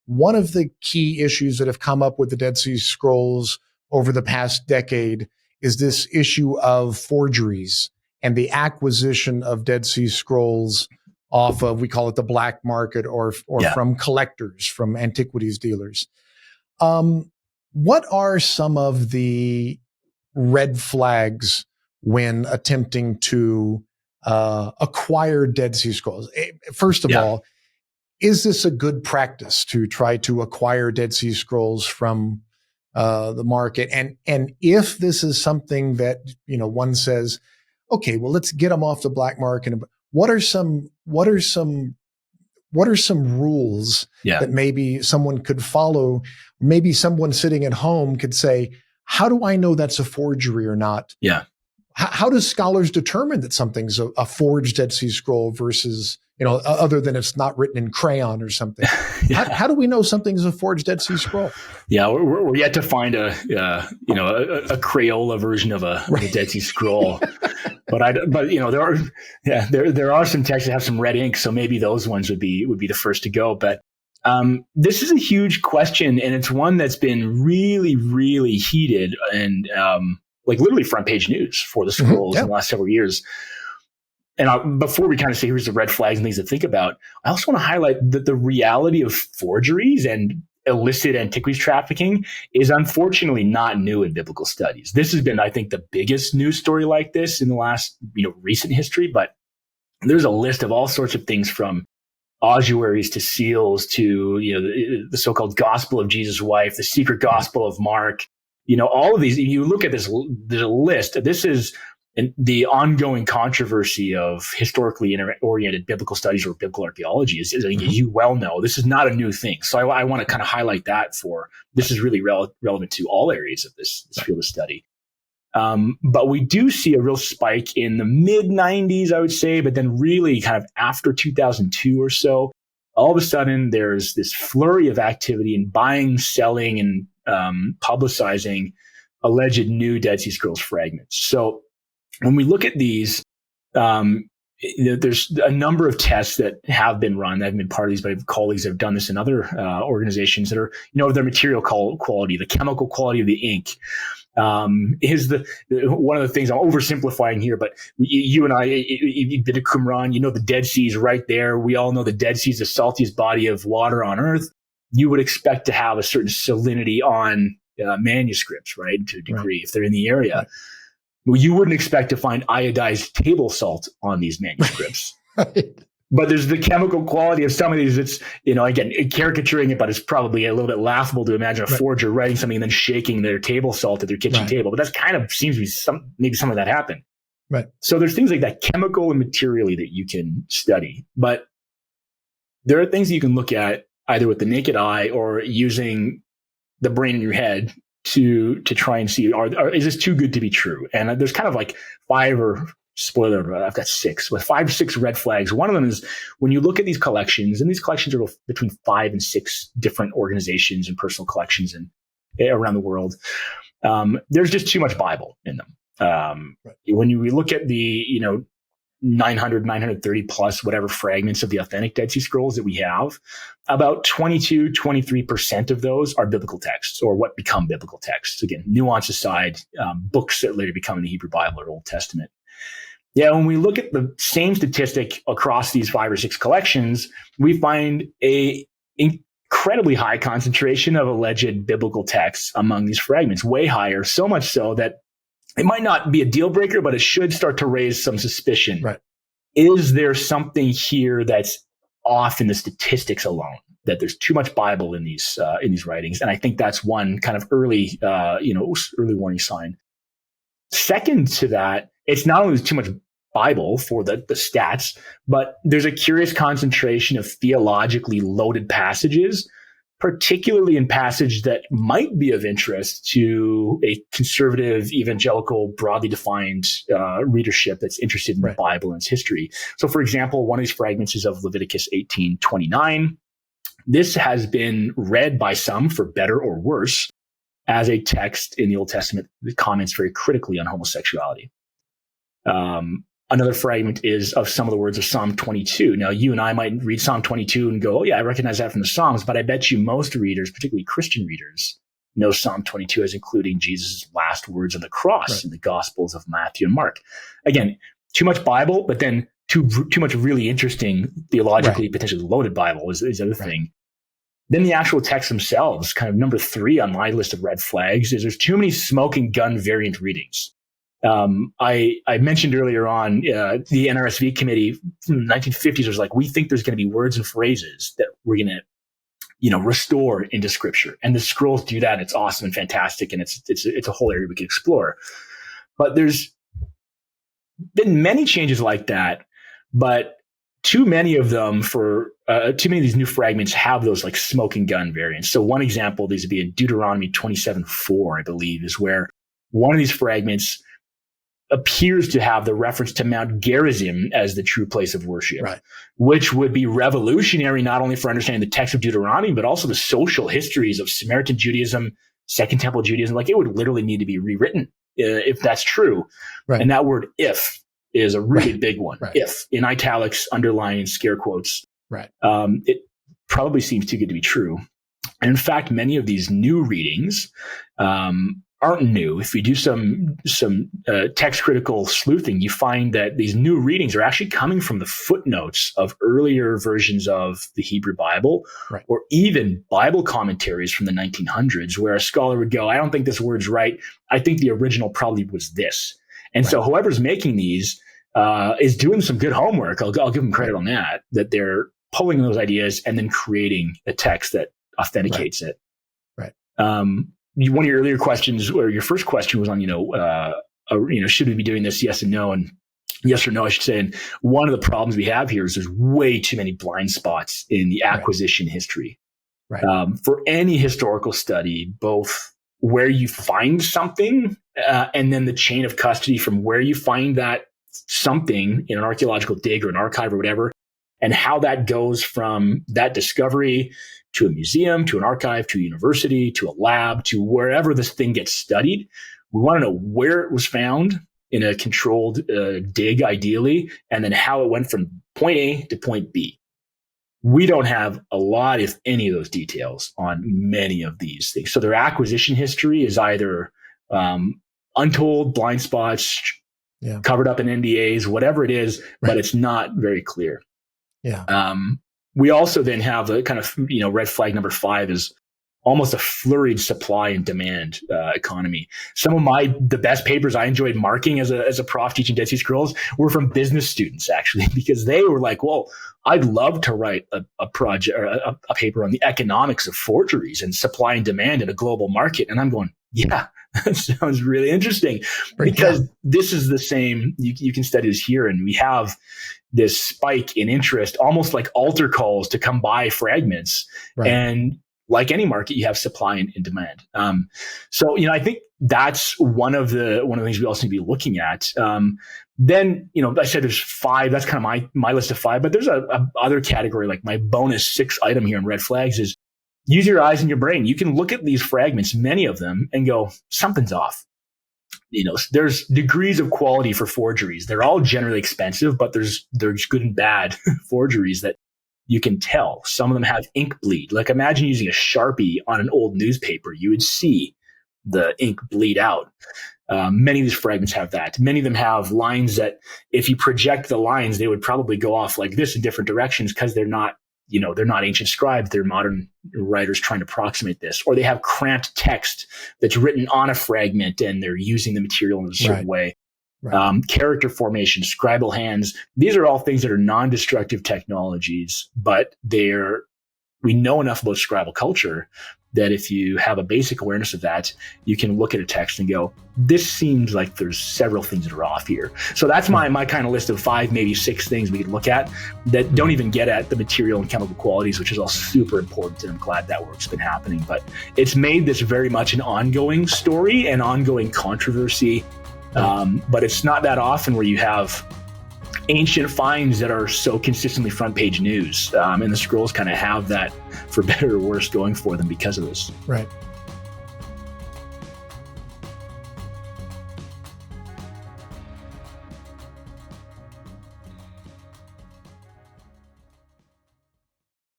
one of the key issues that have come up with the Dead Sea Scrolls over the past decade is this issue of forgeries and the acquisition of Dead Sea Scrolls off of, we call it the black market, or from collectors, from antiquities dealers. What are some of the red flags when attempting to acquire Dead Sea Scrolls? First of all, is this a good practice to try to acquire Dead Sea Scrolls from the market? And if this is something that, one says, okay, well, let's get them off the black market. What are some rules that maybe someone could follow? Maybe someone sitting at home could say, how do I know that's a forgery or not? Yeah. How do scholars determine that something's a forged Dead Sea Scroll versus, other than it's not written in crayon or something? How do we know something's a forged Dead Sea Scroll? Yeah, we're yet to find a Crayola version of a Dead Sea Scroll. But there are some texts that have some red ink, so maybe those ones would be the first to go. But this is a huge question, and it's one that's been really, really heated and literally front page news for the scrolls in the last several years. And before we kind of say here's the red flags and things to think about, I also want to highlight that the reality of forgeries and illicit antiquities trafficking is unfortunately not new in biblical studies. This has been, I think, the biggest news story like this in the last, recent history. But there's a list of all sorts of things from ossuaries to seals to, the so-called gospel of Jesus' wife, the secret gospel of Mark. All of these, if you look at this, there's a list. This is the ongoing controversy of historically oriented biblical studies or biblical archaeology is as you well know, this is not a new thing. So I want to kind of highlight that this is really relevant to all areas of this field of study. But we do see a real spike in the mid 90s, I would say, but then really kind of after 2002 or so, all of a sudden there's this flurry of activity in buying, selling, and publicizing alleged new Dead Sea Scrolls fragments. So when we look at these, there's a number of tests that have been run, that have been part of these by colleagues that have done this in other organizations that are, their material quality, the chemical quality of the ink. Is one of the things I'm oversimplifying here, but you and I, you've been to Qumran, the Dead Sea is right there. We all know the Dead Sea is the saltiest body of water on earth. You would expect to have a certain salinity on manuscripts, right? To a degree, if they're in the area. Right. Well, you wouldn't expect to find iodized table salt on these manuscripts. Right. But there's the chemical quality of some of these. It's, again, caricaturing it, but it's probably a little bit laughable to imagine a forger writing something and then shaking their table salt at their kitchen table. But that's kind of seems to be maybe some of that happened. Right. So there's things like that, chemical and materially, that you can study. But there are things that you can look at either with the naked eye or using the brain in your head to try and see, is this too good to be true? And there's kind of like I've got 6 red flags. One of them is when you look at these collections, and these collections are between 5 and 6 different organizations and personal collections and around the world. There's just too much Bible in them. When we look at the, 900, 930 plus whatever fragments of the authentic Dead Sea Scrolls that we have, about 23% of those are biblical texts or what become biblical texts. Again, nuance aside, books that later become the Hebrew Bible or Old Testament. Yeah, when we look at the same statistic across these 5 or 6 collections, we find a incredibly high concentration of alleged biblical texts among these fragments, way higher, so much so that it might not be a deal breaker, but it should start to raise some suspicion. Right. Is there something here that's off in the statistics alone? That there's too much Bible in these writings, and I think that's one kind of early warning sign. Second to that, it's not only too much Bible for the stats, but there's a curious concentration of theologically loaded passages, particularly in passage that might be of interest to a conservative, evangelical, broadly defined readership that's interested in the Bible and its history. So, for example, one of these fragments is of Leviticus 18:29. This has been read by some, for better or worse, as a text in the Old Testament that comments very critically on homosexuality. Another fragment is of some of the words of Psalm 22. Now, you and I might read Psalm 22 and go, oh yeah, I recognize that from the Psalms, but I bet you most readers, particularly Christian readers, know Psalm 22 as including Jesus' last words on the cross in the Gospels of Matthew and Mark. Again, too much Bible, but then too much really interesting, theologically potentially loaded Bible is the other thing. Then the actual texts themselves, kind of number 3 on my list of red flags, is there's too many smoke and gun variant readings. I mentioned earlier on the NRSV committee from the 1950s was like, we think there's going to be words and phrases that we're going to, restore into Scripture, and the scrolls do that. And it's awesome and fantastic, and it's a whole area we can explore. But there's been many changes like that, but too many of them too many of these new fragments have those like smoke and gun variants. So one example of these would be in Deuteronomy 27:4, I believe, is where one of these fragments appears to have the reference to Mount Gerizim as the true place of worship, which would be revolutionary not only for understanding the text of Deuteronomy, but also the social histories of Samaritan Judaism, Second Temple Judaism. Like, it would literally need to be rewritten if that's true. And that word "if" is a really big one. If, in italics, underline, scare quotes. It probably seems too good to be true. And in fact, many of these new readings aren't new. If you do some text critical sleuthing, you find that these new readings are actually coming from the footnotes of earlier versions of the Hebrew Bible, or even Bible commentaries from the 1900s, where a scholar would go, I don't think this word's right. I think the original probably was this. And so whoever's making these is doing some good homework. I'll give them credit on that they're pulling those ideas and then creating a text that authenticates it. One of your earlier questions, or your first question, was on, should we be doing this? Yes and no. And yes or no, I should say. And one of the problems we have here is there's way too many blind spots in the acquisition history. For any historical study, both where you find something and then the chain of custody from where you find that something in an archaeological dig or an archive or whatever, and how that goes from that discovery to a museum, to an archive, to a university, to a lab, to wherever this thing gets studied. We want to know where it was found in a controlled dig, ideally, and then how it went from point A to point B. We don't have a lot, if any, of those details on many of these things. So their acquisition history is either untold, blind spots, covered up in NDAs, whatever it is, but it's not very clear. We also then have a kind of, red flag number 5 is almost a flurried supply and demand economy. Some of the best papers I enjoyed marking as a prof teaching Dead Sea Scrolls were from business students, actually, because they were like, well, I'd love to write a project or a paper on the economics of forgeries and supply and demand in a global market. And I'm going, yeah, that sounds really interesting, because this is the same. You can study this here, and we have this spike in interest, almost like altar calls to come buy fragments. And like any market, you have supply and demand. So, I think that's one of the things we also need to be looking at. Then, I said there's 5. That's kind of my list of 5. But there's a other category, like my bonus 6th item here in red flags is use your eyes and your brain. You can look at these fragments, many of them, and go, something's off. There's degrees of quality for forgeries. They're all generally expensive, but there's good and bad forgeries that you can tell. Some of them have ink bleed. Like, imagine using a Sharpie on an old newspaper. You would see the ink bleed out. Many of these fragments have that. Many of them have lines that if you project the lines, they would probably go off like this in different directions, because they're not ancient scribes. They're modern writers trying to approximate this. Or they have cramped text that's written on a fragment and they're using the material in a certain way. Character formation, scribal hands. These are all things that are non-destructive technologies, but we know enough about scribal culture that if you have a basic awareness of that, you can look at a text and go, this seems like there's several things that are off here. So that's my kind of list of 5, maybe 6 things we could look at that don't even get at the material and chemical qualities, which is all super important. And I'm glad that work's been happening. But it's made this very much an ongoing story and ongoing controversy. But it's not that often where you have ancient finds that are so consistently front page news. And the scrolls kind of have that, for better or worse, going for them because of this.